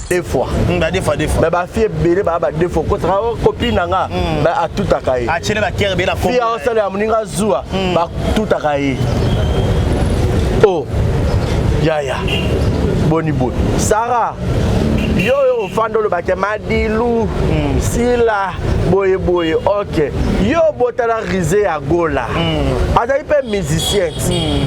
Deux fois. Des fois. Mais ma fille est belle, deux fois. Quand tu copine, à tout à cahier. Ah, tu es la pierre belle à fille en salle à Moninga Zoua, tout à cahier. Oh, Yaya, Bonibou. Sarah, yo, Fando le bac, Madilou, Sila, Boye, ok. Yo, Botala Rizé à Gola. Ada hyper musicien.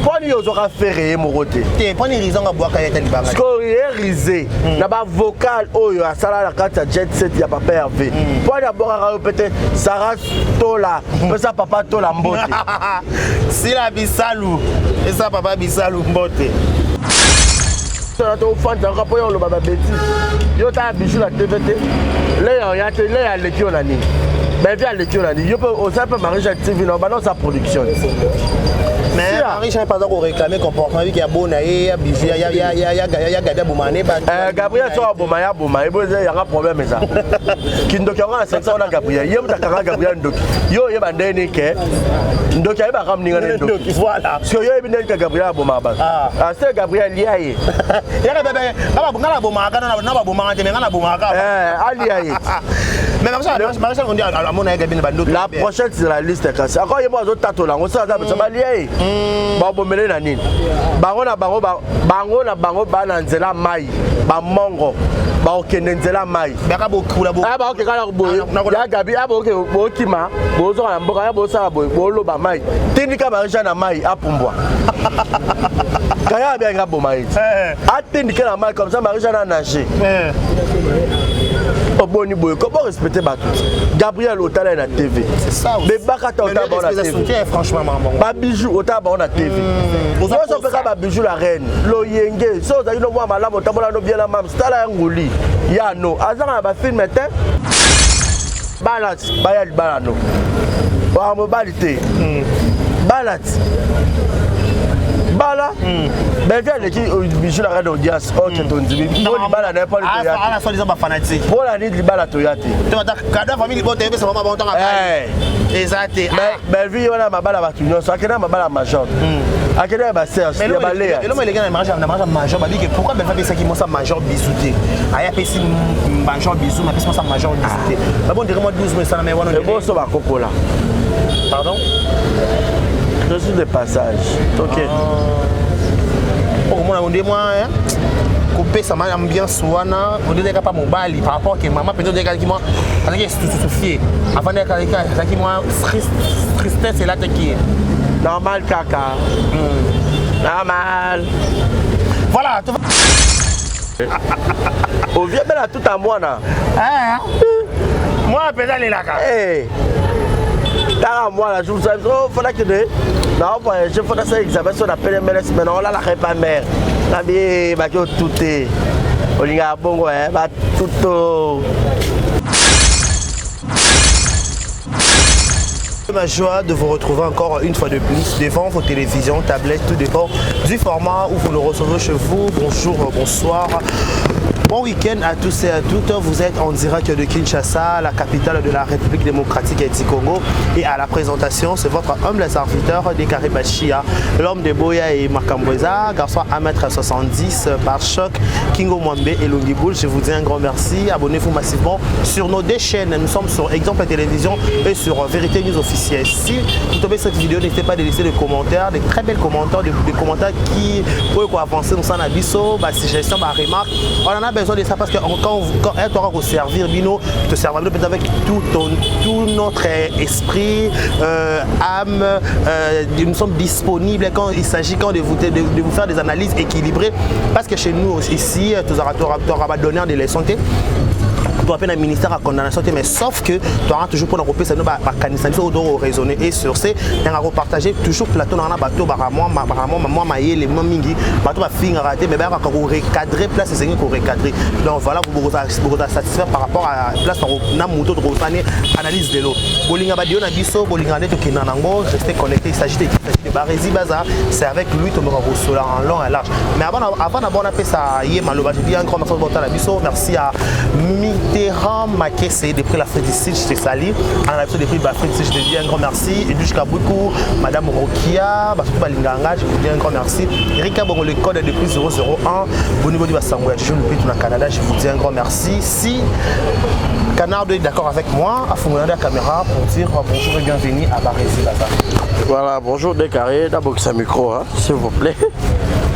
Pour nous aux aura ferré mon côté. Tiens, pour les raisons à boire quand il y a des barres. Scorisé. Là-bas vocal, oh yo, ça là la carte jet set y a pas pervé. Pour d'abord peut-être Sarah Tola, mais ça papa Tola Mbote. Si la Bissalou, et ça papa Bissalou Mbote. Là on le baba bêtise. Yo t'as bijou la TVT. Là il y a l'équipe là ni. Mais via l'équipe là ni. Yo peut aussi peut marier TV non bah non sa production. Mais Marie j'ai pas encore réclamé comportement qu'il y a Bonaé, bijou il y a Gada Boumane Gabriel soit Boumane il y a un problème ça. Kindoki on a 500 on a Gabriel. Yo t'as Gabriel Ndoki. Yo bandeni ke. Ndoki ba kam ninga Ndoki. Voilà. Parce que yo ebinen ka Gabriel Boumaba. Ah c'est Gabriel liaye. Ya bébé ngala Boumaka na ba Boumaka te ngala Boumaka. Aliaye. Mais Marie on dit à mon aïe Gabine Bandoki. La prochaine c'est la liste cassée. Encore il y a d'autres tato là, on ça va liaye. Bango mele na nini bango na bango bana nzela mai ba mongo ba okende nzela mai baka bokula bo ba okekala boye ya gabi aboke bokima bozo na mboka ya bosa boye boloba mai tindika barisha na mai apumbwa kaya bien ngabo mai atindika na mai comme ça barisha na nager Boni boy, comment respecter Batou? Gabriel Otala na TV. C'est ça. Mais Bakata Otala na TV. Franchement, maman. Ba bijou Otala na TV. Vous avez fait ça bijou la reine. Lo yenge. So ça ino moi malamu Otala no bien la mam. Stala ngoli. Ya no. Azana ba film matin. Balance, bayal balano. Wa mo balité. Balance. Bala, ben viens les qui bijou la reine d'audience. Oh tu t'en dis. Pour les bala n'est pas le toyate. Ah la soi-disant fanatique. Pour la nuit les bala toyate. Tu vois cada famille bon TV ça va bon temps à faire. Exact. Mais vie on a ma bala batunion, ça kena ma bala major. Akena ba serge, ya balé. Et l'homme les gars major major dit que pourquoi ben fait ça qui moi ça major bisouté. Aya pesi major bisou, mais pesi ça major bisouté. Mais bon dirais moi 12 mais ça mais on est bon ça va coco là. Pardon? Je suis de passage. Ok. Pour moi, on dit moi, couper ça m'a ambiance wana, on dit pas mon bali par rapport que maman peut dire que moi, avec tout fier. Avant d'être avec qui moi tristesse c'est là qui est normal caca. Normal. Voilà. On vient bien à tout à moi là. Moi peut-être les là. Dans moi là, je vous ai dit, il faut que non, je fais ça examen sur la PMLS, mais non, là, la pas mère. La vie, bah, tout est. On y a bon, ouais, bah, tout. Ma joie de vous retrouver encore une fois de plus devant vos télévisions, tablettes, tout dépend du format où vous le recevez chez vous. Bonjour, bonsoir. Bon week-end à tous et à toutes. Vous êtes en direct de Kinshasa, la capitale de la République démocratique du Congo. Et à la présentation, c'est votre humble serviteur Dekare Bachia, l'homme de Boya et Makambweza, garçon 1m70 par choc, Kingo Mwambe et Lungiboul. Je vous dis un grand merci. Abonnez-vous massivement sur nos deux chaînes. Nous sommes sur Exemple Télévision et sur Vérité News Officielle. Si vous tombez cette vidéo, n'hésitez pas à laisser des commentaires, des très belles commentaires, des commentaires qui peuvent avancer dans son abisso, suggestions, remarques. On en a besoin de ça parce que quand elle t'aura au servir, Bino, te servir peut-être avec tout notre esprit, âme, nous sommes disponibles quand il s'agit de vous faire des analyses équilibrées parce que chez nous ici, tu auras donné des leçons. Tu as un ministère à condamnation, mais sauf que tu auras toujours pour nous repérer, ça nous va raisonner et sur ce, on va repartager toujours plateau dans la bateau, moi, maïe, les mamingi, bateau va finir raté, mais bien on va recadrer, place c'est qu'on recadrer. Donc voilà, vous vous satisfaire par rapport à la place dans moto de Rosane, analyse de l'eau. Bolinga Badio Nabiso, Bolinga Neto Kinanango, restez connectés, il s'agit de Barési Baza, c'est avec lui que nous avons cela en long et large. Mais avant d'avoir appelé ça, hier, Maloba, je dis un grand merci à Nabiso, merci à Mité. Mitterrand Makessé depuis l'Afrique du Sud, je te salue. En l'habitude depuis l'Afrique du Sud, je te dis un grand merci. Edouche Kaboukou, Madame Rokia, Basuku Balinganga, je vous dis un grand merci. Erika Bongo, le code est depuis 001. Bonjour, bonjour, Basangouya, je vous le Canada, je vous dis un grand merci. Si Canard est d'accord avec moi, à fond de la caméra pour dire bonjour et bienvenue à Barésie Baza. Voilà, bonjour Décarré, d'abord que ça micro, hein, s'il vous plaît.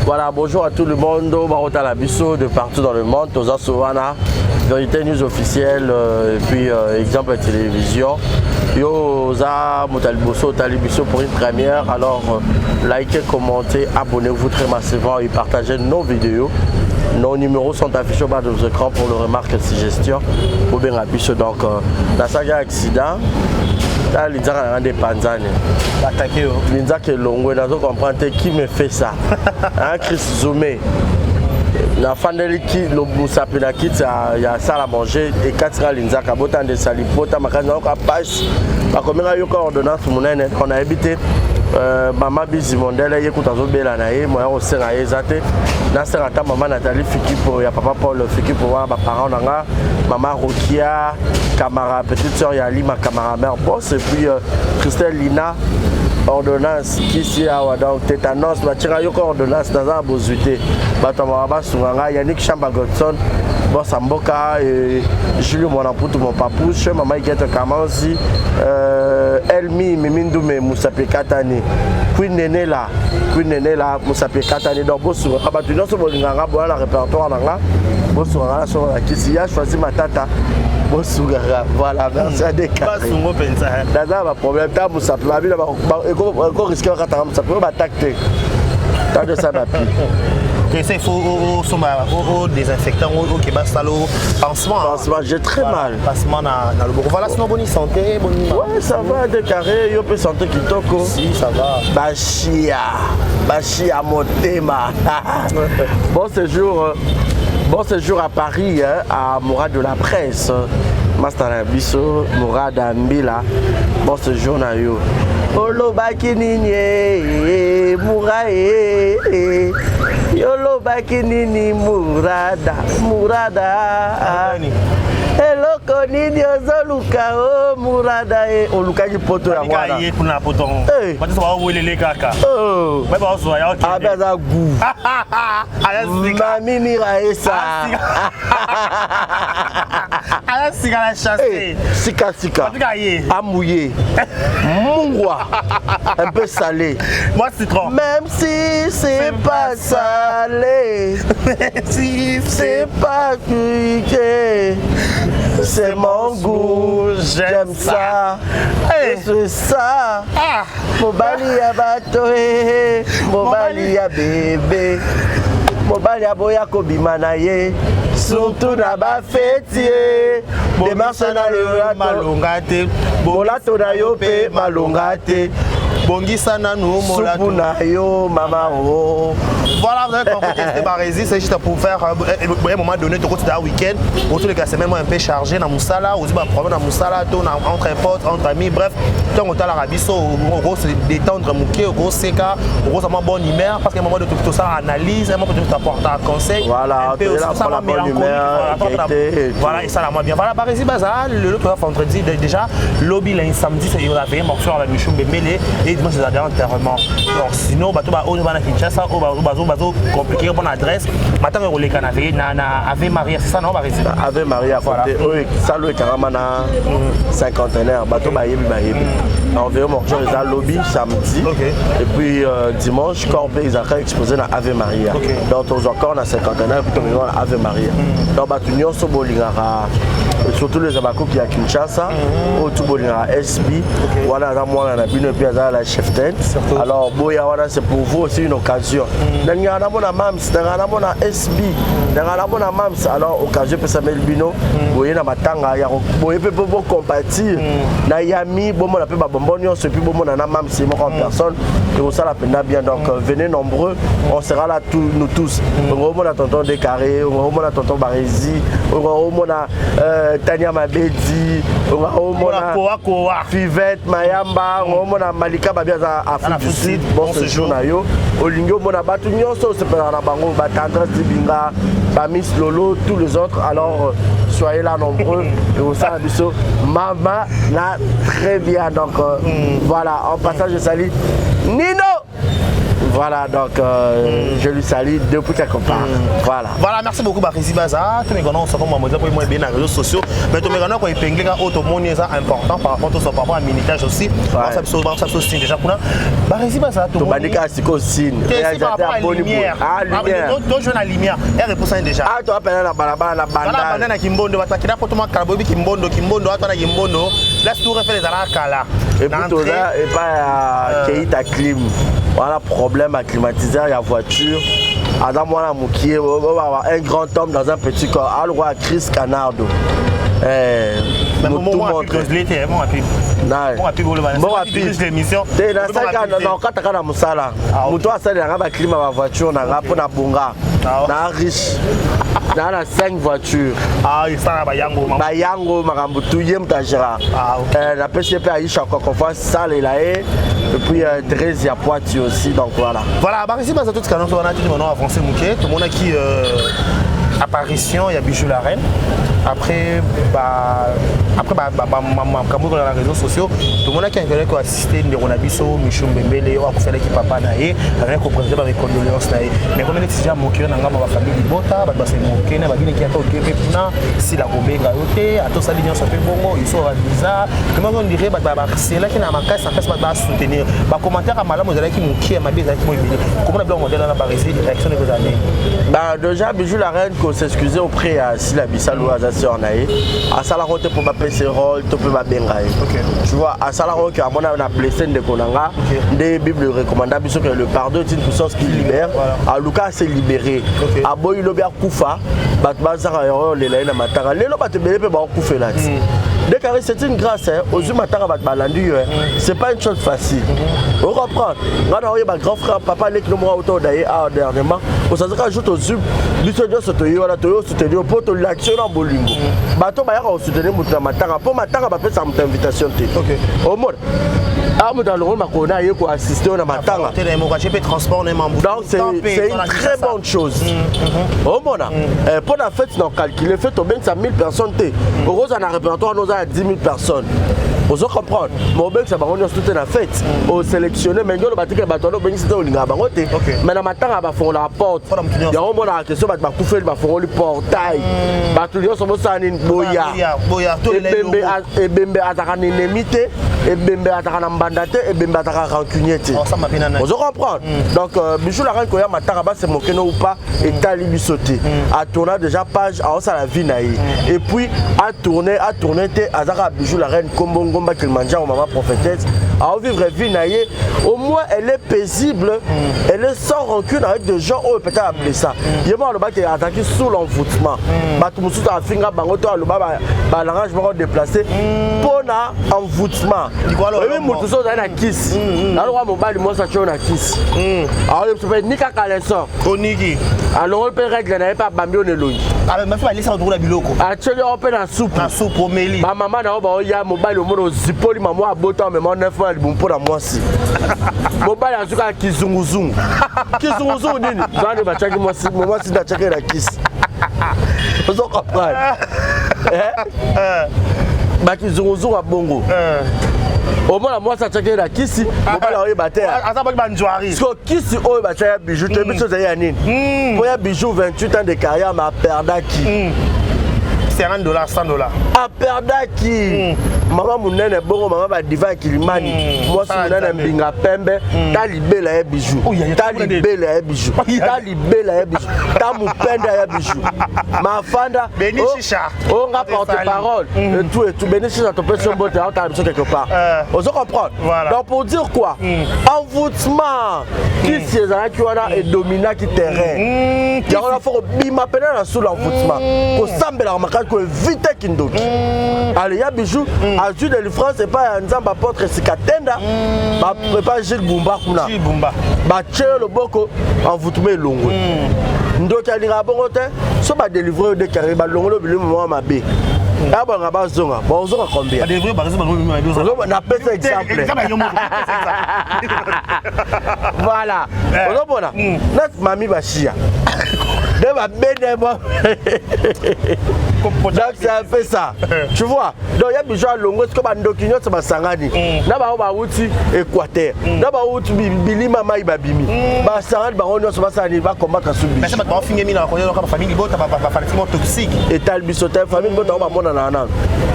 Voilà, bonjour à tout le monde, Barota Labisso de partout dans le monde, Toza Sowana, Vérité News officielle, et puis exemple télévision. Yo, Za, Motaliboso, Talibisso pour une première. Alors, likez, commentez, abonnez-vous très massivement et partagez nos vidéos. Nos numéros sont affichés au bas de vos écrans pour le remarque et suggestion. Ou bien Rabisso, donc, dans saga accident. Là, l'Inza a des panzani. Attaqué. L'Inza qui est longue, dans comprendre qui me fait ça. Hein, Chris Zoumé. Na fandeli qui le musapi na kit ya sala manger et katira l'Inza kabota de salipota makana ka passe ba komera yo ordonnance munene on a habité mama bizi mondele yekuta zobela na ye moya osenga ezate na sera ta mama Nathalie Fikipo ya papa Paul Fikipo wa ba parents nanga mama Rokia Camara petite sœur ya Lima Camara mère boss et puis Christelle Lina ordonnance qui si awa donc tétanos ba tira yo ordonnance dans un bozuité bato ba sunganga Yannick Chamba Godson boss Mboka et Julio Monamputu mon papouche maman Igete Kamanzi Elmi Mimindoume Moussape Katani Queen Nene là Moussape Katani donc boss abatu non so bolinganga bola la répertoire nanga boss ngala so la kisi ya choisi matata Bosugara, voilà, merci à des cas. Dans un problème, tu as encore risqué de ça peut m'attaquer. Tu as de ça, ma fille. Il faut désinfectant qui va salo pansement. Pansement, j'ai très mal. Pansement dans le voilà, sinon bonne santé, bonne. Ouais, ça va, décarré, yo peut santé qui toque. Si, ça va. Bachia Motema. Bon séjour à Paris, hein, à Mourad de la Presse. Mastana Bisso, Mourad Ambila. Bon séjour na yo. Olo bakinini Mourae. Yolo bakinini Mourada. Hello konini ozoluka o Mourada e oluka ki poto ya mwana. Ka ye kuna poto. Eh. Ba tso ba welele kaka. Oh. Ba ba zo ya okay. Abaza gu. Mami ni raesa. Ala sika la chasse. Sika. Amouillé. Mungwa. Un peu salé. Moi citron. Même si c'est pas salé. Si c'est pas cuité. C'est mon goût, j'aime ça. C'est ça. Mobali ya batoé, mobali ya bébé. Mobali ya boya kobima na ye. Surtout na ba fêtier. Démarche na le malongate. Bolato na yo pe malongate. Bongisa na nous molato na yo mama oh. Voilà, vous avez compris que c'était Barésie, c'est juste pour faire un moment donné, tu continues un week-end. Autour de cas, c'est même un peu chargé dans Moussala, aussi un problème dans Moussala, entre potes, entre amis, bref. Tant qu'on est à l'Arabie Saoudite, on va se détendre, mouquer, on va se sécher, on va avoir bonne humeur, parce qu'à un moment de tout ça, analyse, un moment de tout apporter un conseil. Voilà, un peu aussi, ça va mélancolique. Voilà, et ça va bien. Voilà, Barésie Baza, le vendredi, déjà, lobby, le samedi, c'est la veille, morceau avec Michou Mbemele, et dimanche, c'est la enterrement. Donc, sinon, on va à Kinshasa, compliqué, bonne adresse. Maintenant, on est Ave Maria, c'est ça, non, Barésie? Ave Maria, côté, oui, ça, le caramana cinquantenaire, bateau Bayebi. Environ morceau, ils ont lobby samedi. Et puis, dimanche, Corbeil, ils ont exposé dans Ave Maria. Donc, on a encore dans cinquantenaire, et puis on a Ave Maria. Donc, on a surtout les abakos qui sont à Kinshasa, ou tout bolingara SB, voilà, moi, on a bien et puis la chef tent. Alors, Boya, c'est pour vous aussi une occasion. Dans le Mams, dans le SB, dans le Mams, alors, occasion pour Samuel Bino, vous voyez, dans Matanga, vous voyez, pour compatir, dans Yami, bon, on a fait bonbon, c'est plus bon, on a Mams, c'est moi en personne, et ça la peine bien. Donc, venez nombreux, on sera là, nous tous. On a tonton Décarré, on a tonton Barésie, on a Tania Mabedi, on a Fivette, Mayamba, on a Malika Babiaza Afrique du Sud, bon séjour na yo. Olingo on a battu nyonso, c'est pas na bango, Batandra Sibinga, Bamis Lolo, tous les autres. Alors soyez là nombreux. Et au sein de maman, là, très bien. Donc, voilà, en passage, je salue Nino. Voilà, donc je lui salue depuis quelque part. Voilà. Voilà, merci beaucoup, Barisi Baza. Tous mes gars, on s'en va pour moi bien dans les réseaux sociaux. Mais tous mes gars, quand ils peignent, automonie, c'est important par rapport au par rapport à militage aussi. Ça se signe déjà. Barisi Baza, tout le monde. C'est quoi signe? C'est par rapport à la lumière. Ah, lumière. Toi, je la lumière. Elle répond ça déjà. Ah, toi, appelles la balabala, la banda. La banda, Kimbondo, va t'acquitter pour toi, Karabobi, Kimbondo, attends, Kimbondo. Laisse tout refaire les aracala. Et puis, tout ça, et pas Keita Clim. Voilà, problème à climatiser la voiture. Adam Mwana Moukié, on va avoir un grand homme dans un petit corps. À roi Chris Canardo. Mais bon, moi, je l'ai été, bon, l'émission. C'est dans 5 ans, non, quand tu as un moussala, toi, ça, il y a un climat à la voiture, on a un bonga, on a riche. On a 5 voitures. Ah, il s'en va Yango. Bayango, Marambutu, Yem Tajira. La PCP a eu chaque fois ça, il a et puis 13, il y a Poitiers aussi, donc voilà. Voilà, bah ici, tout ce qu'on a dit, on a avancé Mouké. Tout le monde a qui apparition, il y a Bijou la Reine. Après, comme dans les réseaux sociaux, tout le monde a qui a assisté à Ronabiso, Michou Mbembele, ou à faire l'équipe Papa Naé, rien qu'au président avec condoléances Naé. Mais comme il y a Moké, on a ma famille de Bota, c'est Moké, on a dit qu'il y a Toké, si la Gobé Gayoté, à tous les liens sont bon, ils sont bizarres. Comment on dirait, c'est là qu'il y a ma caisse, en fait, va soutenir. Commentaire à Malam, vous allez qui Moké, ma bise avec moi. Comment on a bien modèle dans la Barésie, réaction de vos années? Déjà, Bijou la Reine, qu'on s'excusait auprès à Sila Bissalou, à Zassionaï, à Salarote pour ma PC rôle, tu peux ma bengaï. Tu vois, à Salarote, à mon avis, on a blessé de Konanga, des Bibles recommandables, que le pardon est une puissance qui libère. À Lucas, c'est libéré. À Boy, Lobia Koufa, Batbazara, les Laïna Matara, les Lobate Bélé, Koufa là. Déclaré, c'est une grâce, aux Matara Batbalandu, c'est pas une chose facile. On reprend. Quand on a grand frère, papa, les kilomètres autour d'ailleurs, dernièrement, on s'en ajoute aux Zub, Bissodio Sotoyo, la Toyo Sotoyo, pour l'action en Bolingo. Bateau Bayara, on soutenait Matara, pour Matara, on fait sa invitation. Au monde. Dans le rôle, on a assisté à Matara. Donc, c'est une très bonne chose. Au monde, pour la fête, on a calculé, fait au moins 1000 personnes. Heureusement, on a un répertoire, nous avons 10 000 personnes. Vous comprenez? Mon bec, ça va revenir sur la fête. On sélectionne, mais nous, on va dire que c'était au Lingabangote. Mais dans Matara, on va faire la porte. Il y a un moment la question, on va faire le portail. Les gens sont en Boya. Et Bembe Ataka Némité, et Bembe Ataka Nambandate, et Bembe Ataka Rancuniette. Vous comprenez? Donc, Bijou la Reine, quand il y a Matara, c'est mon keno ou pas, et Talibi sauté. À tourner déjà page, à la vie naïe. Et puis, à tourner, à Bijou la Reine, Kombongo. Qu'il mange au maman prophétesse, à vivre vie naïe, au moins elle est paisible, elle est sans rancune avec des gens où peut-être appeler ça. Il y a le bas qui est attaqué sous l'envoûtement. Tout a finga bangoto à l'arrangement déplacé pour l'envoûtement. Oui, mon tout ça dans la kiss. Alors mon bal moi ça tue la kiss. Alors je peux ni kakaleson. Konigi. Alors on peut régler n'avait pas bambi on est loin. Alors ma fille va laisser en la biloko. Actuellement on peut la soupe. La soupe au meli. Ma maman na ba ya mobile au monde zipoli maman a boto mais mon 9 ans bon pour la moi si. Mobile a zuka kizunguzungu. Kizunguzungu nini? Zane ba chaki moi si maman si da chaki la kiss. Vous comprenez? Ba kizunguzungu a bongo. Au moins, moi, ça tient la kisi. On va la rebattre. Parce que kisi, on va faire bijou. Tu as mis à Nine. Pour un bijou, 28 ans de carrière, ma perdaki. $100, $100. A perdaki. Maman Mounene bon, maman va divan Kilimani. Moi, si Mounene Mbinga Pembe, talibé la bijou. Talibé la bijou. Talibé la bijou. Tamoupende la bijou. Ma fanda. Benichisha. On a porte-parole. Et tout. Benichisha, tu peux se botter, on t'a mis quelque part. On se comprend. Donc, pour dire quoi? Envoûtement. Qui c'est ça qui est dominant qui terrain? Il y a un fort bima pénal sous l'envoûtement. Pour s'embêter la remarque que vite qu'il doute. Allez, il y a bijou. À Dieu de France, c'est pas un zamba porte Sikatenda. Pas Gilles Bumba. Gilles Bumba. Le boko envoûtement longo. Donc, il y a un bon côté. Si on délivrer des carrés, on va le moment ma bé. Ah bon, on va zonga. Bon, on zonga combien? On a fait cet exemple. Voilà. On a bon là. Notre mamie va chier. De ma bé Donc c'est un peu ça. Tu vois? Donc il y a des gens longs, c'est comme un document sur ma sangani. Là bas on outil Équateur. Là bas outil Billy Mama Ibabimi. Bah sangani bah on est sur ma sangani va combattre sur. Mais c'est pas toi fini mina connaît donc famille bota ba fanatisme toxique. Et tal bisote famille bota ba mona na na.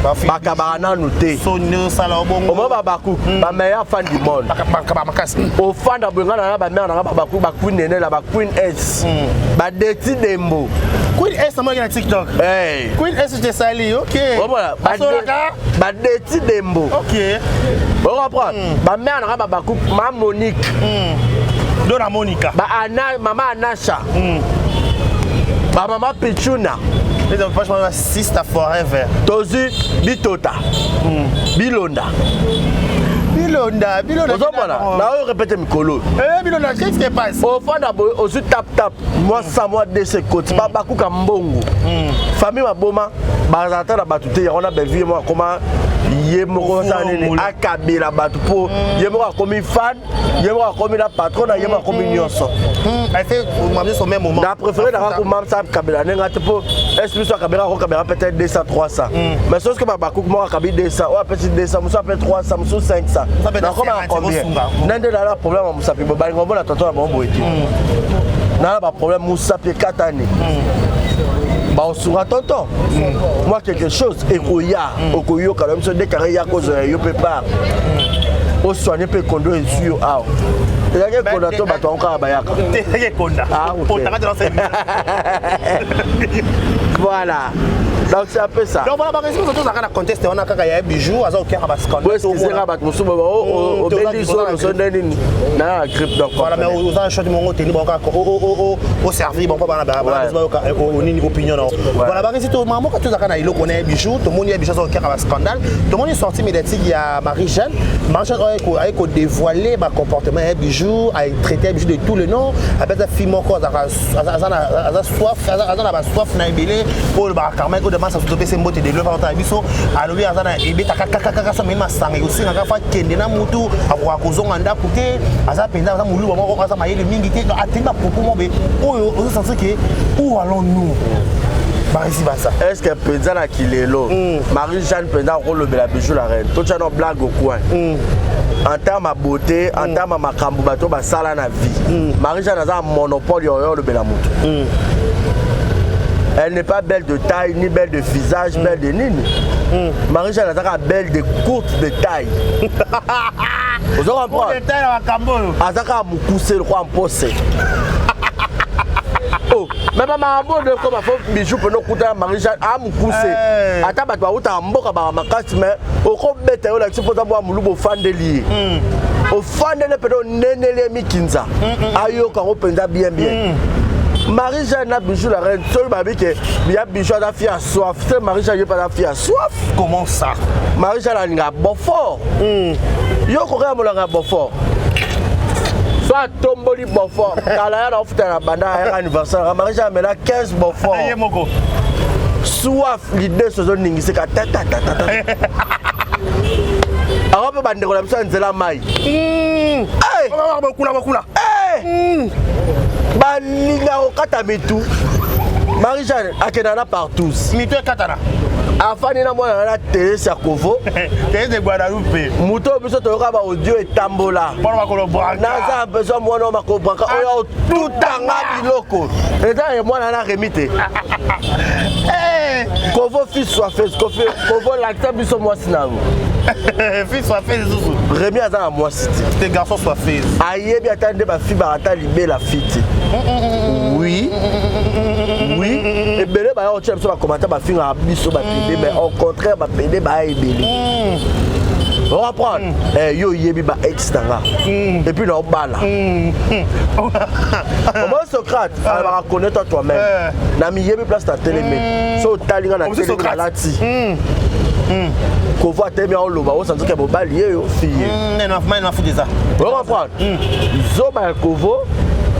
Ba kabana nuté. Sonyo sala bongo. Au moment babaku, ba meilleur fan du monde. Ba makasi. Au fan da bengana na ba mère na babaku ba queen nene la ba queen S. Ba deti dembo. Queen S na moi na TikTok. Hey. Queen S je sali, OK. Voilà, ba deti dembo. OK. Bon comprendre. Ba mère na babaku ma Monique. Dona Monica. Ba Anna maman Anasha. Ba maman Pichuna. Les enfants franchement sister forever. Tozi Bitota. Bilonda. Bilonda. Voilà. Là on répète mikolo. Bilonda, qu'est-ce qui se passe? Au fond d'abord aussi tap moi ça moi de ce côté ba baku kambongo. Famille maboma ba zata na batute on a bevu moi comment yemoko sanene akabela batu po yemoko comme fan yemoko comme la patronne yemoko comme nyonso. Elle fait m'amener au même moment. La préféré d'avoir comme mam ça kabela nenga po est-ce que soit kabela ko kabela peut-être 200 300 mais sauf que ba baku moi kabila 200 ou peut-être 200 muso peut 300 muso 500 na comment combien nende la problème musapi ba ngombo na tonton na bombo eti na ba problème musapi 4 années bah on sera tonton moi quelque chose et koya okoyo quand même se déclarer ya cause yo peut pas au soigner peut condo sur ah il y a que konda to bato encore bayaka te konda pour ta dans cette voilà. Donc c'est un peu ça. Donc voilà, parce que nous avons un contest, on a un bijou, on a un scandale. Excusez-moi, au Béli Zone, na grippe donc. Voilà, mais on a un choix de mon tenir au service, bon pas au nini opinion. Voilà, parce que tout maman quand tu as un on a un bijou, tout le monde a un bijou au cœur à scandale. Tout le monde est sorti médiatique, il y a Marie-Jeanne. Marie-Jeanne a dévoilé ma comportement un bijou, a traité un bijou de tous les noms, après ça film encore a soif na belé pour le carmen ça se c'est mbote de l'eau dans biso alobi azana ebeta kaka so mema sanga aussi ngaka fa kende na mutu akwa kozonga nda kuté aza penda aza mulu bango aza mayele mingi te atima propos mobe oyo on sent que où allons-nous Barisi basa est-ce que penda na kilelo Marie-Jeanne penda ko lobela bijou la reine to tchano blague au coin en termes de beauté en termes de makambu bato basala na vie Marie-Jeanne a un monopole yo lobela mutu. Elle n'est pas belle de taille, ni belle de visage, belle de nini. Marie-Jeanne est belle de courte de taille. Vous comprenez? Azaka mukuse le quoi en possède. Oh, mais maman de comme un bijou pour nous coûter Marie-Jeanne a mukuse. Ata batwa uta mboka ba makasi mais au kobete o la ci pota bo mulubo fandeli. Au fandeli pedo nenele mikinza. Ayo ka openda bien. Marie-Jeanne a bijou la reine, seul babi que il y a bijou la fille à soif. C'est Marie-Jeanne pas la fille à soif. Comment ça? Marie-Jeanne a un bon fort. Yo korea mo la bon fort. Soit tomboli bon fort. Kala ya ofta na banda anniversaire. Marie-Jeanne a 15 bon fort. Soif l'idée ce zone ningisi ka tata. Alors peut bande ko la msa nzela mai. Eh! Bakula. Eh! Balinga okata mitu Marie-Jeanne akenana partout mitu katana afani na mwana na Thérèse Kovo Thérèse de Guadalupe muto biso toyoka ba audio etambola bona makolo branca naza besoin mwana makobranka oyo tutanga biloko eza mwana na remite Kovo fils soit fait Kovo l'acteur biso moi sinango fils soit fait zuzu Rémi aza na moi city tes garçons soit fait ayebi atande ba fille ba ata libé la fille oui et belé ba o tchep so ba commenter ba fille na biso ba pédé mais au contraire ba pédé ba ebélé on va prendre yo yebi ba extanga et puis na bala comment Socrate va reconnaître toi-même na mi yebi place ta télémé so talinga na télé na lati Kovo atemi a oloba o sanzo ke bobali yo fille na fu déjà on va prendre zoba Kovo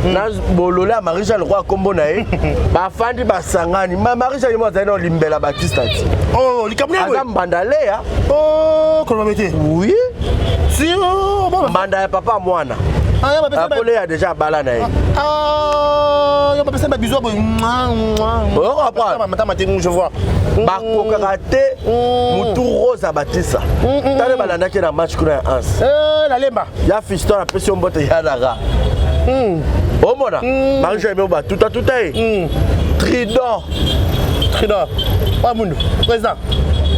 na bolole ya Marie-Jeanne roi kombo na ye bafandi basangani Marie-Jeanne mo azali na limbela Baptiste ati oh likamuna aza mbanda leya oh kolomete oui si oh mbanda ya papa mwana Apolé a déjà balana. Ah, il y a pas de bisous. Je vois. Bakokate, Moutou Rose à Batissa. T'as le balana qui est dans match qu'on a un. La lemba. Il y a fiston à pression botte Yanaga. Oh mona, Marie-Jeanne Mouba, tout à tout est. Tridor. Tridor. Pas moun. Président.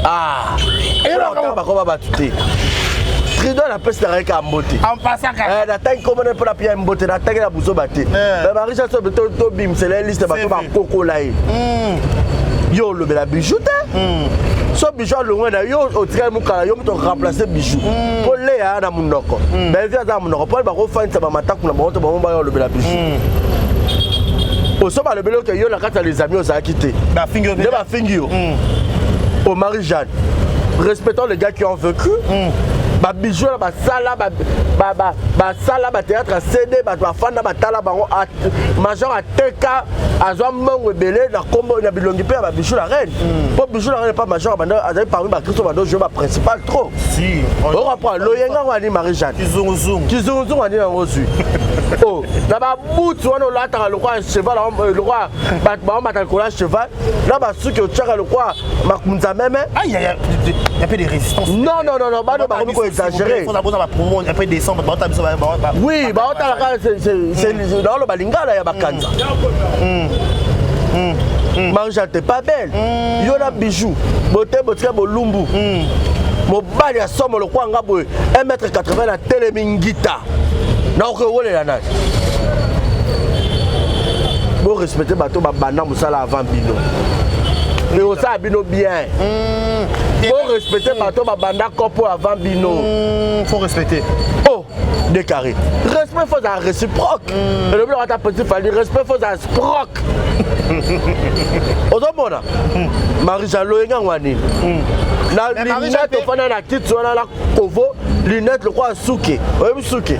Ah. Et là, on va battre. Tridor la peste avec un beauté. En passant à la taille comme on est pour la pierre beauté, la taille la bouso batté. Mais Marie-Jeanne Bim, c'est la liste de bateaux à Coco Laï. Yo, le bel bijou. So bijou le loin da yo au trait mukala yo to remplacer bijou. Pour les à na munoko. Mais via da munoko pour ba ko fan ça ba mataku na ba to ba mo le bel bijou. Au so ba le bel que yo la kata les amis aux a quitté. Ba finger. Ne ba finger. Au Marie-Jeanne. Respectons les gars qui ont vécu. Ba bijou la ba sala ba sala ba théâtre CD ba fanda ba tala bango major a TK azwa mongo belé na kombo na bilongi pe ba bijou la reine. Pour bijou la reine pas major banda azali parmi ba Christo bando jouer ba principal trop. Si. On reprend loyenga wani Marie-Jeanne. Kizungu wani na ngozu. Oh, na ba bout wana lata le roi cheval le roi ba ba kola cheval. Na ba suki o tchaka le roi makunza meme. Ah il y a peu de résistance. Non, ba ba ko exagéré. On a besoin de promo après décembre oui, bah c'est dans le balingala ya bakanza. Marie-Jeanne t'es pas belle. Yo na bijou, beauté bolumbu. Mon bal ya somme le quoi nga boy 1m80 la télémingita. Na ko wole la nage. Bon respecter bateau ba bana musala avant bino. Mais on ça bino bien. Faut respecter bateau ba banda kopo avant bino. Faut respecter. Oh, décarré. Respect faut à réciproque. Et le blanc ta petit fallu respect faut à sproc. Ozomona. Marie-Jeanne Loyenga wani. La lunette au fond la petite sur la covo, lunette le quoi souké. Oui, souké.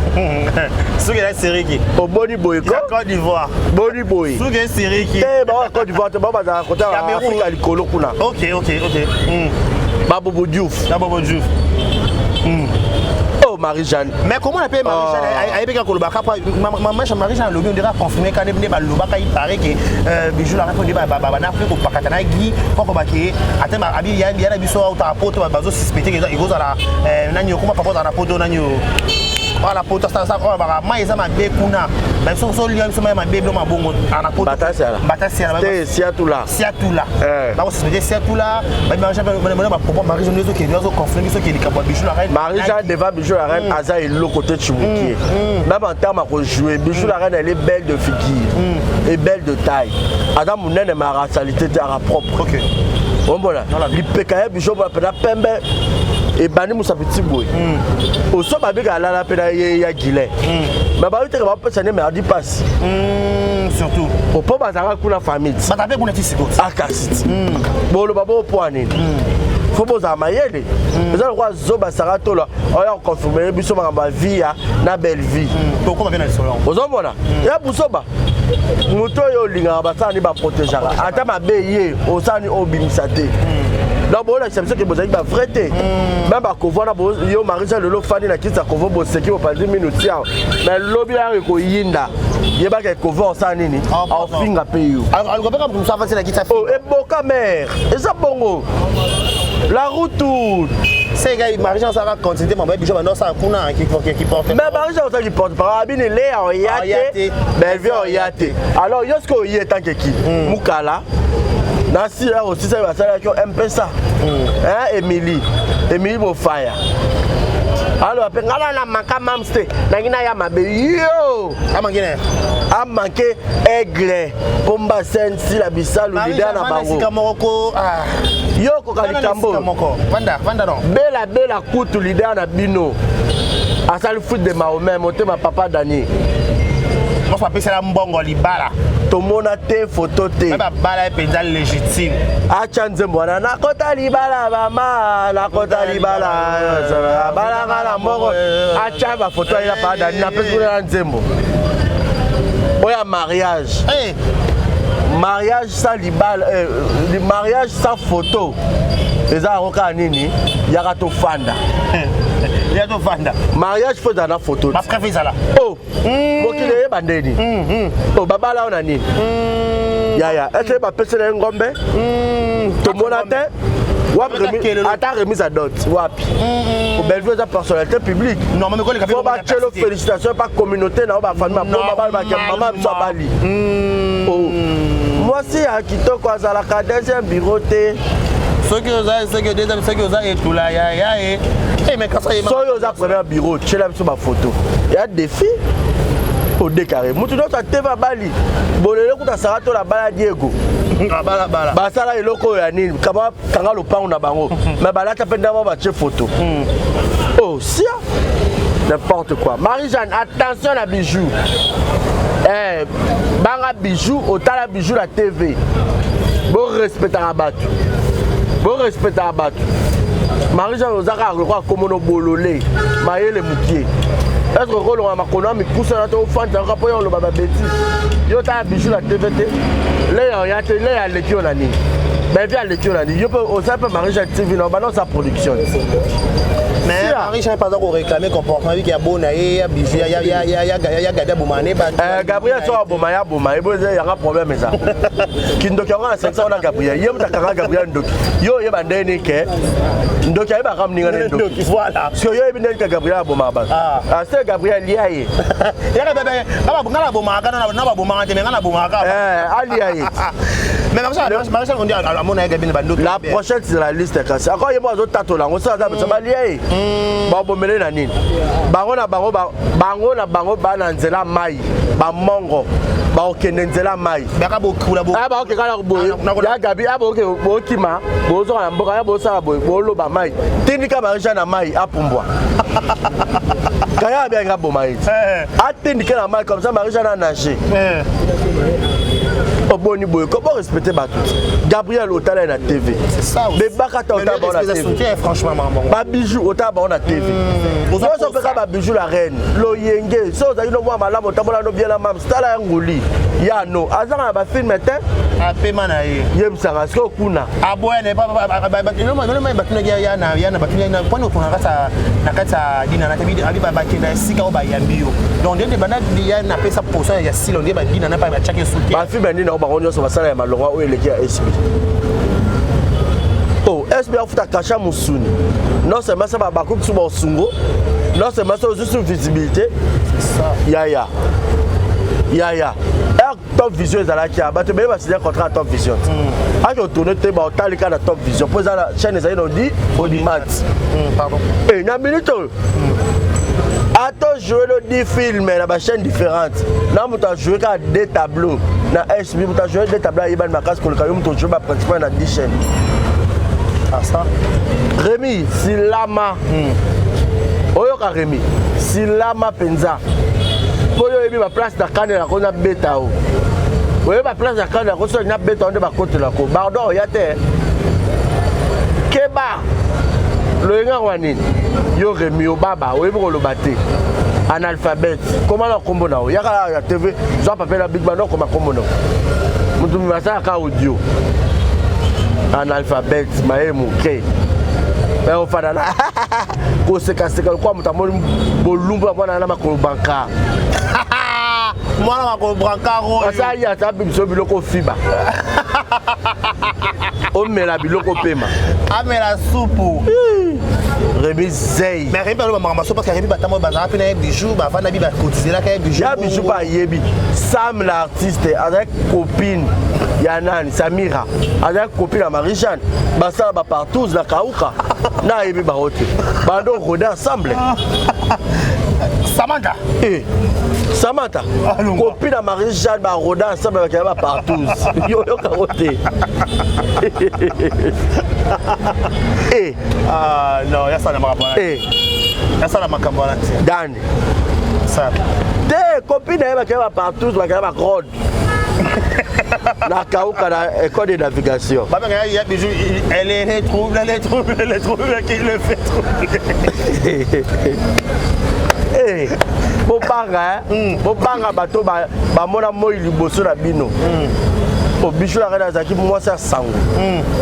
Souké la série qui. Au Boni Boyko. Côte d'Ivoire. Boni Boy. Souké série qui. Eh bah Côte d'Ivoire, tu vas à côté Afrique à l'icolo kuna. OK. Babobo Diouf. Oh Marie-Jeanne. Mais comment on appelle Marie-Jeanne? Elle est bien Koloba. Marie-Jeanne on dirait confirmer quand elle est Loba il paraît que bijou la répondu ba na fait ko pakatana gi ko baki atema abi ya biso au tapoto bazo suspecté que il goza la nanyo kuma papa na poto nanyo ala poto ça ba mai za mabe kuna ba so liam so mai mabe blo mabongo ana poto batasiala siatula ba ko suspecté siatula ba Marie-Jeanne ba papa Marie-Jeanne zo ki zo confirmer so ki likabo bijou la reine Marie-Jeanne devant bijou la reine aza et le côté chimuki même en termes à jouer bijou la reine elle est belle de figure et belle de taille adam munene ma racialité à propre. OK bon voilà li pekaya bijou ba pena pembe et bani musa petit boy au so ba bika la pena ya gilé mais ba uteka ba pesa ne me adi passe surtout au po ba zanga kuna famille ba tabe kuna tisiko akasit bolo babo poani faut poser mayele mais alors quoi zoba sarato là on a confirmé biso ma vie na belle vie to comment bien le salon ozomona ya busoba moto yo linga basani ba protéger ata mabe ye osani obimisa te donc bon la c'est que vous avez ba vrai même ba ko vona yo Marie-Jeanne le fani na kitsa ko vo boseki au pas 10 minutes ya mais lobi ya ko yinda yeba ke ko vo osani ni au finga pe yo algo pas comme ça va c'est la kitsa oh et boka mère et ça bongo la route toute c'est gars Marie-Jeanne ça va continuer mon bijou maintenant ça kuna qui porte mais Marie-Jeanne ça qui porte par abine le en yate belle vie en yate alors yosko y est tant que qui mukala Nasi là aussi ça va ça qui M-Pesa hein Emily Mofaya alors après ngala na manka mamste na ngina ya mabe yo amangine amanke aigle pomba sensi la bisalu lida na bango yo ko kalikambo vanda non bela kutu lida na bino asali foot de Mahomet motema papa Dani moi ça peut c'est la mbongo libala tomona te photo te ba bala penza légitime acha nzembo na kota libala mama na kota libala bala ngala moko acha ba photo ila pa Dani na pesa na nzembo oya mariage mariage sans libala mariage sans photo eza roka nini yaka to fanda Il y a deux vandas. Mariage faut dans la photo. Ma préférée ça là. Oh. Mokile bandeni. Oh baba là on a ni. Ya. Est-ce que ba pese le ngombe? Tout le monde attend. Attends remise à dot. Wapi. Pour Bellevue sa personnalité publique. Non mais quoi les cafés. Faut ba chelo félicitations par communauté na ba famille ba maman so bali. Oh. Moi si à kitoko azala ka deuxième bureau té. Ceux qui osent deuxième ceux qui osent et tout là ya. Eh mais quand ça y est. Ceux qui osent premier bureau, tu l'as sur ma photo. Il y a des défi. Au décarré. Mutu do sa TV bali. Bolele kuta sarato la bala Diego. Bala. Basala eloko ya nini? Kaba kanga lopango na bango. Mais bala ta penda ba che photo. Oh, si n'importe quoi. Marie-Jeanne, attention à bijoux. Banga bijoux, otala bijoux la TV. Bon respect à Rabatou. Bon respect à Rabatou. Marie-Jeanne ozaka quoi comme no bololé. Maïle mukié. Est-ce que on a makona mi pousse na to fan ta rapport on le baba bêtise. Yo ta bijoux la TVT. Là y a l'équipe na ni. Ben via l'équipe na ni. Yo peut aussi peut Marie-Jeanne TV non ba non sa production. Mais Marie-Jeanne pas encore réclamer comportement qui a bon ya bijoux ya gada bomane ba. Gabriel so bomaya bomaya bo y a un problème ça. Kindoki on a 500 on a Gabriel. Yo ta kanga Gabriel ndoki. Yo ye ba ndeni ke. Ndoki ay ba kam ninga ndoki. Voilà. So yo ye bi ndeni Gabriel bomaba. Ah c'est Gabriel liaye. Ya bébé ngala bomaka na ba bomaka te ngala bomaka. Aliaye. Mais Marie-Jeanne on dit à mon aïe Gabriel bandoki. La prochaine c'est la liste cassée. Encore y moi autres tato là, on ça ba liaye. Ba bomele na nini? Bango na bango ba na nzela mai. Ba mongo. Ba okende nzela mai. Baka bokula bo. Ah ba okeka na bo. Ya Gabi abo ke bo kima, bo zo na mboka ya bo sa bo lo ba mai. Tindika Marie-Jeanne na mai apumbwa. Kaya bien ngabo mai. Atindika na mai comme ça Marie-Jeanne a nagé. Boni boy, comment respecter Batou? Gabriel Otala na TV. C'est ça. Mais Bakata Otala na TV. Franchement maman. Ba bijou Otala na TV. Vous avez fait ba bijou la reine. Lo yenge, so za ino mwa malamu otambola no bien la mam stala nguli. Ya no, azanga ba film était a paiement na ye. Yem sanga sko kuna. Abone pas non mais batuna ya na batuna na pona ko na kata dina na tabi abi ba kinda sika o ba yambio. Donc ndende bana ya na pesa poso ya silo ndeba dina na pa ba chake souki. Ba film ndina ba on nyonso basala ya malonga o eleki ya SB. Oh, SB afuta kasha musuni. Non seulement ça ba bakuki suba osungo. Non seulement ça juste une visibilité. C'est ça. Ya. Top Vision ezalaki ya bato ba signer contrat à Top Vision. Aki otourner te ba otalika na Top Vision. Pour ça la chaîne ezali on dit Audimat. Pardon. Eh na minute. Attends jouer le 10 films dans des chaînes différentes. Là, on a joué 2 tableaux. Dans SB, on a joué 2 tableaux à Iban Makas, on a joué pratiquement dans 10 chaînes. Ah ça? Rémi, Silama. Oyoka Rémi, Silama Penza. Oyo ebi ma place na Kane na kona beta o. Oyo ma place na Kane na koso na beta on de ba côté la ko. Pardon, ya te. Keba. Le nga wani. Yo Rémi o baba, oyo ko lo baté. Analphabète. Comment la combo na o? Ya ka la TV, zo pa la Big Bang comme combo na. Mutu masa ka audio. Analphabète, maemo ke. Mais on fait là. Ko se ka kwa mutamoni bolumba bwana na makolo banka. Mwana makolo banka ro. Asa ya ta biso biloko fiba. O mela biloko pema. Amela soupu. Rémi Zey. Mais Rémi ba mamaso parce que Rémi batamo bazara pe na bijou ba fa na bi ba cotiser la ka bijou. Ya bijou ba yebi. Sam l'artiste avec copine Yanani Samira avec copine à Marie-Jeanne. Basa ba partout la kauka. Na yebi ba hote. Bando rodé ensemble. Samantha. Samantha. Copine à Marie-Jeanne ba rodé ensemble avec ba partout. Yo karoté. Non, ya ça na makabona. Ya ça na makabona. Dani. Ça. Des copines ba ba partout ba road. La Kauka, la école de navigation. Elle trouve qui le fait trouver. Bopanga bateau ba mona moi liboso na bino. au Bijou la reine azaki moi ça sango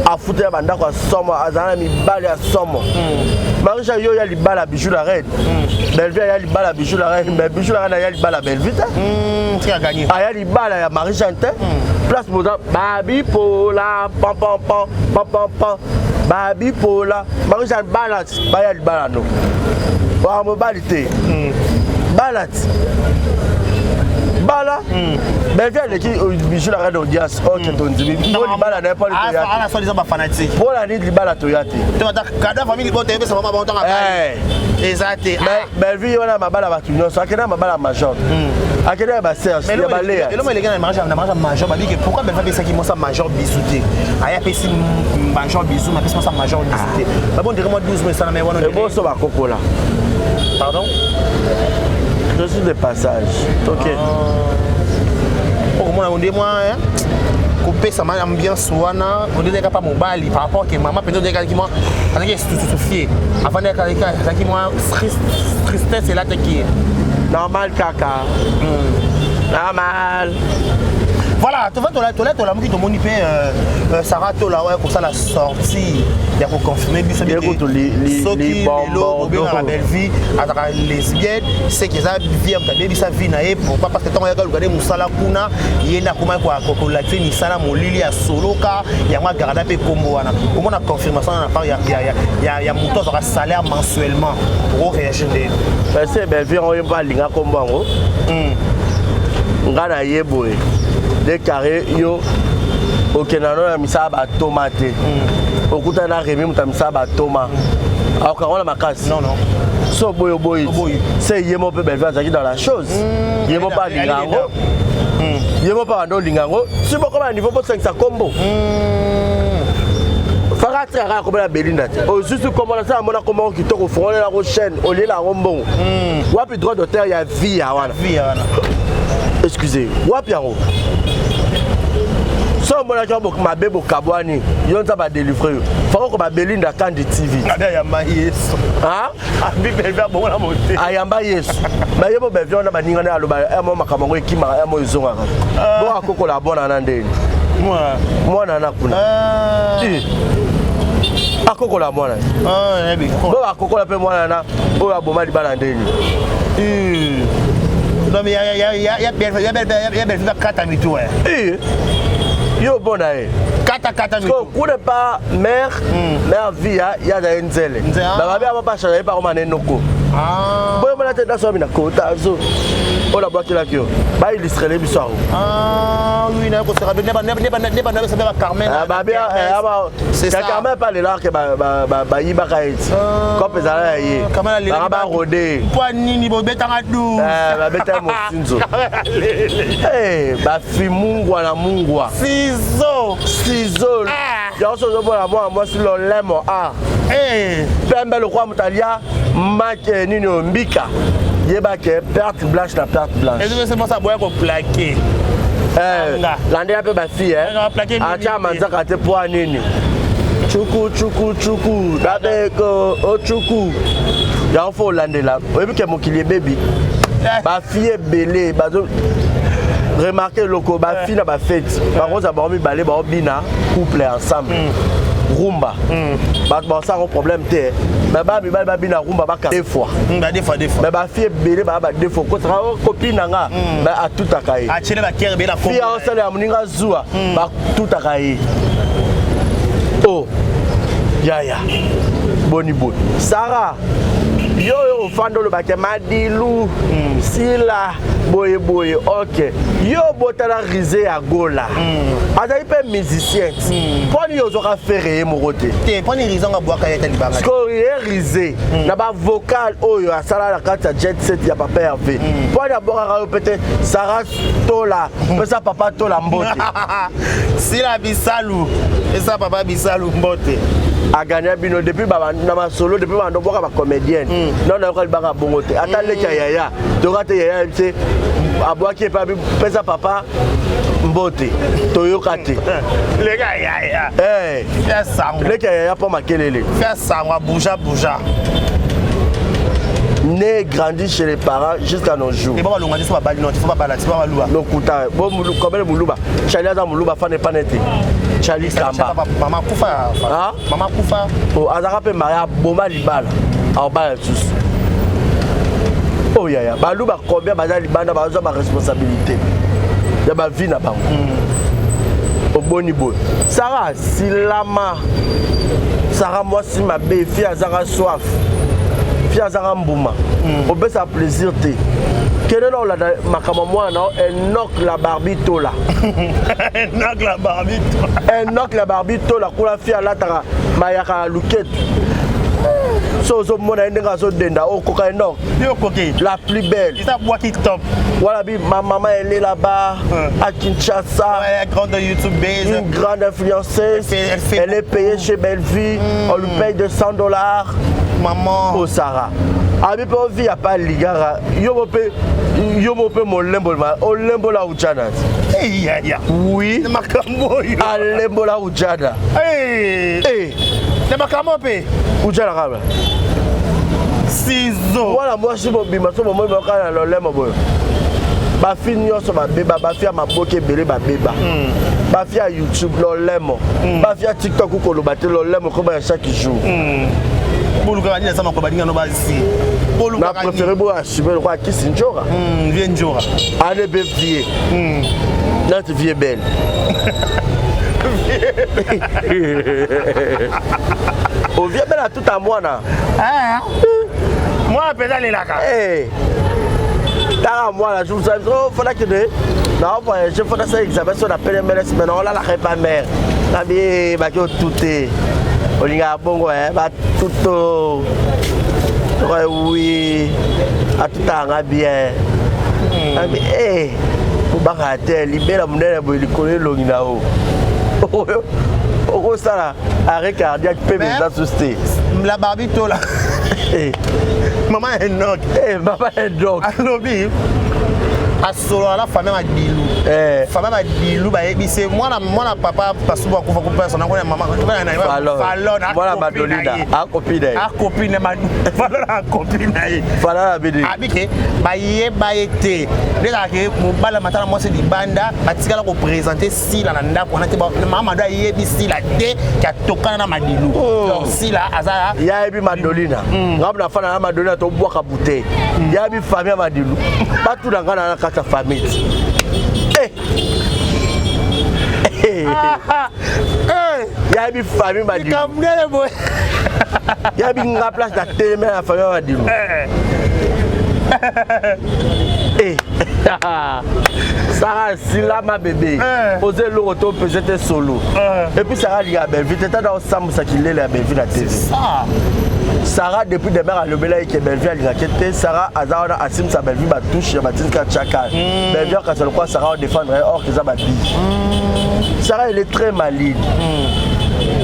a foutu ya bandako a somo azana mibali ya somo Marisha yo ya libala Bijou la reine Bellevue ya libala Bijou la reine mais Bijou la reine ya libala Bellevue qui a gagné ya libala ya Marisha place pour babi pola pam pam pam pam pam pam babi pola Marisha balance ba ya libala no wa mo balite balance bala Bellevue qui Bijou la reine audience ok ton dibi no libala na pas le ah la soi-disant fanatique pour la nid libala toyate kada famille bote ebe sama ba ntanga exact Bellevue wana mabala ba tunyo so akena mabala major akena ba serge ya ba lea et l'homme il gagne mariage major ba dit que pourquoi Bellevue ça qui moi ça major bisouté aya pesi major bisou ma pesi ça major bisouté ba bon dire moi 12 mais ça na mais wana et bon so ba kokola pardon je suis de passage ok pour moi on dit moi couper sa ambiance wana on dit pas mobile par rapport que maman peut dire que moi avec tout fier avant de que moi tristesse c'est là qui normal caca normal voilà tu vas toilette la qui te moni pe Sarah to là ouais pour ça la sortie il y a pour confirmer biso bien que les bonbons bien la belle vie à lesbienne c'est que ça vient ta baby ça vie na e pourquoi parce que tant regarder musala kuna yena kuma kwa kokolate ni sala molili ya soloka ya ma garda pe kombo wana au moins la confirmation na part ya muto ça salaire mensuellement pour réagir de parce que belle vie on y va linga kombo ngo ngana yeboe des carrés yo okenano ya misaba tomate okuta na remi mutamisa toma akakona makasi non so boyo c'est yemo pe Bellevue azaki dans la chose yemo pas lingango yemo pas ando lingango si boko ba niveau pour 500 combo Farati a comme la Belinda au juste comme on a ça mona comment qui toko fond la chaîne au lieu la rombon wapi droit d'auteur il y a vie wana excusez wapi yango so mona jambo ma bebo kabwani yonza ba délivrer faut que ba Belinda kandi TV ayamba yesu ah abi Bellevue bon la monter ayamba yesu ba yebo Bellevue na baninga na aloba emo makamango ekima emo izonga bo akokola bona na ndeni mwana na kuna akokola mwana bo akokola pe mwana na oyo aboma libala ndeni non mais ya Bellevue kata mitu yo bona kata mitu ko ne pas mère via ya da nzele ba ba ba changer par manenoko boy mona te da so bina kota zo ola bloquer la kio ba illustrer les biso oui na ko sera ne ba ça Carmen ba bien c'est ça Carmen pas le là que ba yiba kaiti ko pezala yi ba rodé po nini bo betanga du ba beta mo sinzo ba fi mungwa na mungwa ciseaux ya so zo bona moi si lo lemo pembe le kwa mutalia make nini mbika yeba ke perte blanche na perte blanche et c'est moi ça boya ko plaquer lande ya pe ba fille acha manzaka te po nini chuku dabe ko o chuku ya fo landela oyebi ke mokili baby ba fille belé bazo remarquez loko ba fille na ba fête ba roza ba mi balé ba bina couple ensemble rumba ba ça un problème te ba bina rumba ba deux fois mais ba fille belé ba deux fois ko tra copine nga ba a tout akai a chele ba kere be la ko fille on sale amuninga zua ba tout akai oh yaya boni Sarah yo fando le baké madilu sila boye ok yo botala risé à gola azali pe musicien poni yo zoka faire mo côté te poni rison nga boaka yeta libanga ko risé na ba vocal oyo asala la carte jet set ya papa Hervé poni aboka yo peut-être Sarah tola pesa papa tola mbote sila bisalu esa papa bisalu mbote a gagné bino depuis baba na ma solo depuis bando boka ba comédienne non na ko libaka bongote ata leka yaya to rate yaya c'est aboaki pa pesa papa mbote toyokate leka yaya ya sango leka yaya po makelele ya sango bouja né grandi chez les parents jusqu'à nos jours. Et bon, on a dit soit bali non, il faut pas balader, c'est pas loua. Donc bon comme Moulouba, Charlie Azam Moulouba fan n'est pas net. Charlie Samba. Maman Koufa. Ah? Maman Koufa. Oh, Azara pe Maria Boma Libala. En bas tous. Oh ya. Balouba combien bazali libanda bazo ma responsabilité. Ya ba vie na bango. Au boni bon. Sarah Silama. Sarah moi si ma belle fille Azara soif. Fille Azara Mbouma. Obé ça plaisir té. Quel est là makama moi non Enoch la barbito là. Enoch la barbito. Enoch la barbito la kula fille la tara mayaka luket. So mona ndenga so denda o koka Enoch. Yo koké. La plus belle. C'est ça bois qui top. Voilà bi ma maman elle est là-bas à Kinshasa. Ouais, grande YouTube base. Une grande influenceuse. Elle est payée chez Bellevue. On lui paye $200. Maman. Oh Sarah. Abi pe ovi a pas ligara. Yo mo pe mo lembo ma. O lembo la ujana. Hey ya. Oui. Ne makambo yo. A lembo la ujana. Hey. Eh. Ne makambo pe. Ujana kama. Ciseaux. Voilà moi si mo bima so mo mo kana lo lembo boyo. Ba fi nyonso ba beba ba fi amaboke bele ba beba. Ba fi a YouTube lo lembo. Ba fi a TikTok ko lo batte lo lembo ko ba chaque jour. Ma préférée pour assumer le roi qui s'injora. Viens Njora. Allez bébé vie. Notre vie est belle. Au vieux belle à tout à moi là. Moi peut-être les là. Eh. T'as moi là je vous savez trop faut que de. Non je faut ça examen sur la PMLS mais non là la pas mère. La bien ba que tout est Olinga bongo ba tout oui à tout anga bien ami eh pour barater libéra munene bo likole longina o o ça arrêt cardiaque peut mes assuster la barbito là maman est nok maman est donc alobi asolo la famille ma dilu famille ma dilu ba ebise mwana papa pasuba kufa ku personne na maman falon mwana madolida a copine ma falon a copine na falon abidi abike ba yeba ete déjà que mobala matala moi c'est di banda batikala ko présenter si la nda ko na te ba maman do yebi si la de ka tokana na madilu donc si la azara ya yebi madolina ngabna fana na madolina to boka bouteille ya bi famille madilu pas tout dans na ta famille. Il y a une famille Madilu. Il y a une place de télé mais la famille Madilu. Sarah Silla ma bébé. Osez le retour peut-être solo. Et puis Sarah dit à Belleville, t'étais dans Sam ça qu'il est la Belleville la télé. Sarah depuis demain à l'obéla et que Belleville a l'inquiété. Sarah Azara Asim sa Belleville va toucher Matin Kachaka. Belleville quand c'est le quoi Sarah défendrait or que ça va dire. Sarah elle est très maligne.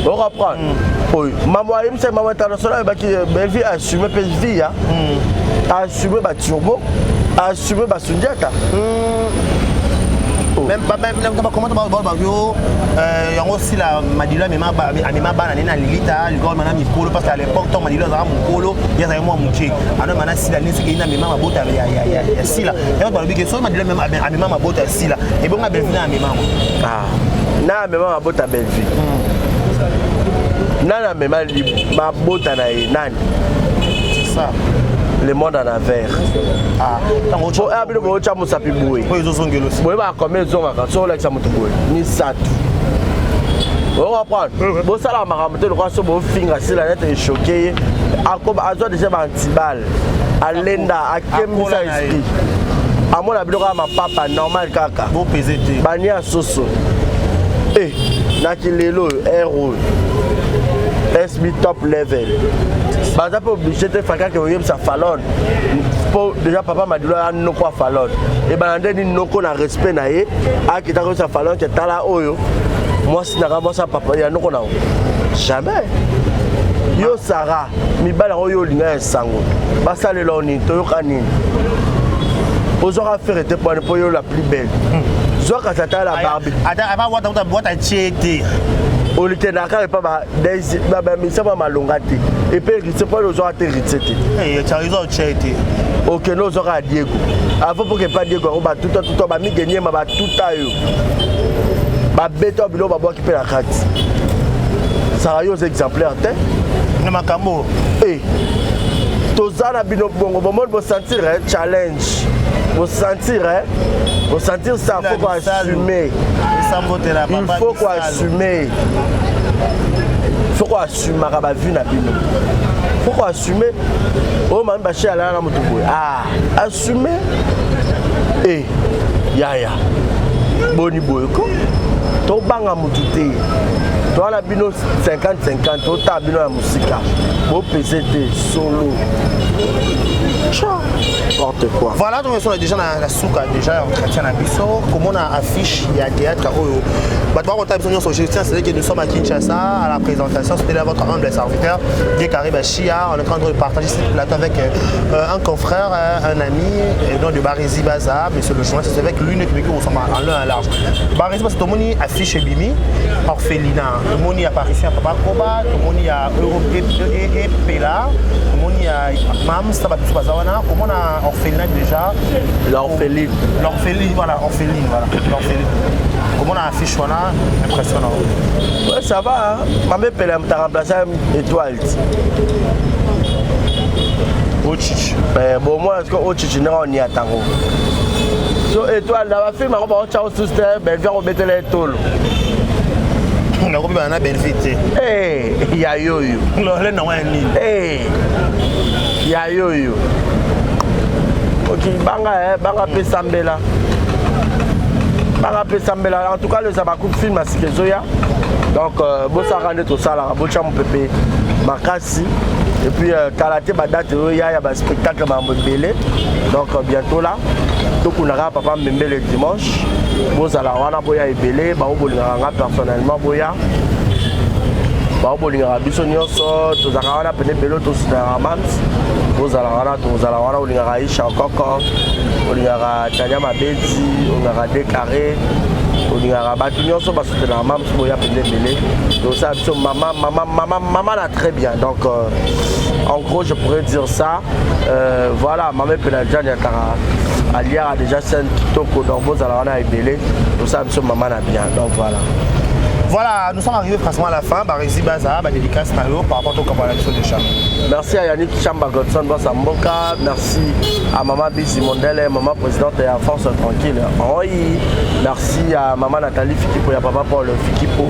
On reprend. Oui. Maman il me dit maman internationale qui Belleville a assumé PSV a assumé ba turbo, a assumé ba Sundiata. Même comment tu vas yo aussi la Madila mais ma bana na lilita ligol mana mi polo parce qu'à l'époque ton Madila za mon polo ya za moi muche ana mana sila ni siki na mama bota ya sila et on dit que so Madila même a mama bota sila et bon ma belle na mama na mama bota belle vie nana mama ma bota na nani c'est ça le monde en envers. Ah, tant que tu as bien beau chameau sapi boué. Oui, ils ont gueulé. Oui, bah combien ils ont encore sur le chameau boué. Ni ça tout. On va prendre. Bon ça là, ma ramène le roi sur mon finger, c'est la lettre est choquée. À comme à toi déjà antibal. À Lenda, à Kemisa esprit. À moi la bilora ma papa normal kaka. Bon PZT. Bania soso. Eh, nakilelo héros. SB top level. Bah ça peut obliger de faire quelque chose ça fallon. Déjà papa m'a dit là non quoi fallon. Et ben on dit non qu'on a respect naé. Ah qui t'a que ça fallon que t'as là oyo. Moi si n'a pas ça papa ya non qu'on a. Jamais. Yo Sarah, mi bala oyo linga sango. Ba ça le loni to yo kanini. Ozora faire était pour yo la plus belle. Zo ka tata la Barbie. Attends, avant boîte à checker. olekendaka epa bamisa bamalonga te epe héritier mpo ozwaka te héritier te tu as raison, tu as été. okende ozwaka ya diego avant mpo kepa diego yango batutatuta bamigeniema batuta yo babeta bilo babwaki mpe na kati saka yo oza exemplaire te na makambo toza na bino bongo bomoni bosentir challenge bosentir ça faut koassumer il faut koassumer faut koassumaka bavu na bino faut koassume oyo mami bache alala na moto boye assume yaya boni boye ko tobanga motu te toala bino 50-50 ota bino ya mosika bopese te solo n'importe quoi. Voilà, donc on est déjà dans la souka, déjà entretien à Bisso. Comment on a affiche, il y a théâtre. C'est que nous sommes à Kinshasa, à la présentation, c'était là votre humble serviteur, Guy Carib Chia. On est en train de partager cette plateau avec un confrère, un ami, nom de Barési Baza, monsieur le joint, c'est avec l'une qui nous sommes en l'un à large. Barési Baza, tout le monde affiche Bimi, orphelinat. Tout le monde y a Parisien, Papa Koba, tout le monde y a Europe et Pela, tout le monde y a Mams, Tabatou Bazawana. Comment on a orphelinat déjà? L'orpheline. L'orpheline, voilà, orpheline, voilà, l'orpheline. Comment on a affiché là? Impressionnant. Ouais, ça va, hein. Maman Pela m'a remplacé étoile. Ochichi. Bon, moi, est-ce que Ochichi n'est pas ni à Tango? So, étoile, dans la film, on va voir Souster, ben, viens remettre les tôles. On a coupé un belle vite. Eh, ya yo-yo. Le nom est ni. Eh, ya yo-yo. Ok, banga pe sambela. Banga pe sambela. En tout cas, le Zabakou film à Sikezoya. Donc, bossa rende tout ça là, bocha mon pépé, makasi. Et puis, Kalate Badat, il y a un spectacle à Mbélé. Donc, bientôt là. Donc, on aura papa Mbélé le dimanche. Bossa la wana boya ebélé, ba obolinganga personnellement boya. Ba obolinganga biso nyonso, tozaka wana pene belo tosudara mams. Bozala wana olingaka Isha Koko, olingaka Tanya Mabeti, olingaka Décaré, olingaka batu nyonso basoutenaka mams boya pene belé. Donc ça biso maman là très bien. Donc en gros je pourrais dire ça. Voilà, maman Penadjan Yatara Aliar a déjà scène Kitoko dans Bozala wana ebélé. Donc ça biso maman là bien. Donc voilà. Voilà, nous sommes arrivés pratiquement à la fin. Barési Baza, dédicace Nayo par rapport au campagnation de Cham. Merci à Yannick Chamba Godson Bossamboka. Merci à Maman Bisi Mondele, Maman Présidente et à Force Tranquille. Merci à Maman Nathalie Fikipo et à Papa Paul Fikipo,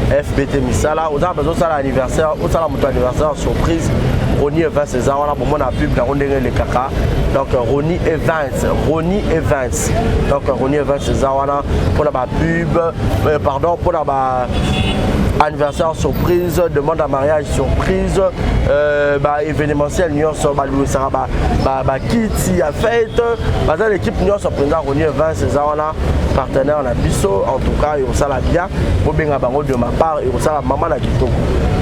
FBT Misala. Aux besoin de l'anniversaire, au salon de anniversaire surprise. Ronnie Evans, c'est on a pour moi la pub, la ronde les caca. Donc Ronnie Evans. Donc Ronnie Evans, c'est on a pour la pub, pardon, pour la anniversaire surprise, demande à mariage surprise, événementiel, nous sommes Kitty à fête, l'équipe nous sommes présents Ronnie Evans, c'est on a partenaire on a biso, en tout cas, et ça la bien, pour bien de ma part, et ça la maman la Kitoko.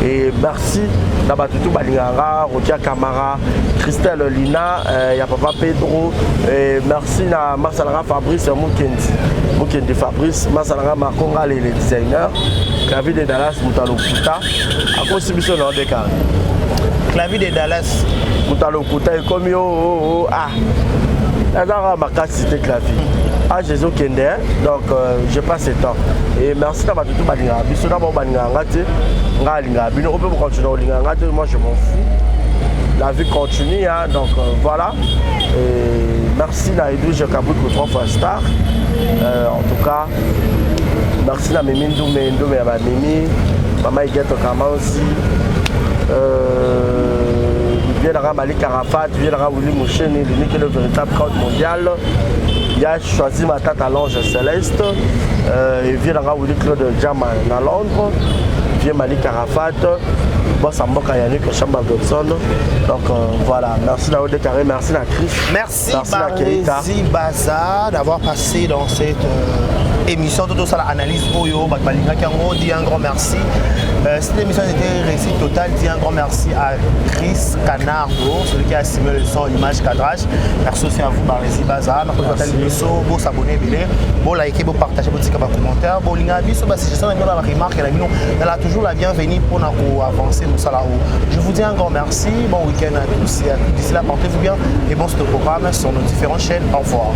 Et merci Nabatutu Balingara, Rodia Kamara, Christelle Lina, y a Papa Pedro, et merci à Marsalara Fabrice Mukendi Fabrice, Marsalara Makonga les designers, Clavier de Dallas Moutalo Kuta, à cause de mission dans des cas. Clavier de Dallas Moutalo Kuta est comme yo, Nazara Makasi c'était Clavier. Ah, Jésus Kende, donc je passe le temps. Et merci d'avoir tout Balingara. Bisous d'abord Balingara, on peut continuer au Lingara, moi je m'en fous. La vie continue, hein, donc voilà. Et merci à Edwige Kabou pour 3 fois star. En tout cas, merci à Mimi Ndoumé, à Mimi, Maman Iguette Kama aussi. Viendra Malik Arafat, viendra Willy Moucheni, l'unique et le véritable crowd mondial. Il a choisi ma tante à l'Ange Céleste. Il viendra Willy Claude Jam à Londres. Vient Malik Arafat. Moi, ça me manque Yannick Chamba Godson. Donc voilà, merci à Odekare, merci à Chris. Merci Barési Baza d'avoir passé dans cette émission tout ça l'analyse Oyo Balinga Kango dit un grand merci. Cette émission était réussite totale. Dit un grand merci à Chris Canardo, celui qui a assimilé le son, l'image, cadrage. Merci aussi à vous, Barési Baza. Merci l'émission, vous s'abonner, vous liker, vous partager, vous dire vos commentaires. Vous linga biso, si je sens la remarque, elle a toujours la bienvenue pour nous avancer nous ça là-haut. Je vous dis un grand merci. Bon week-end à tous et à toutes. D'ici là, portez-vous bien et bon ce programme sur nos différentes chaînes. Au revoir.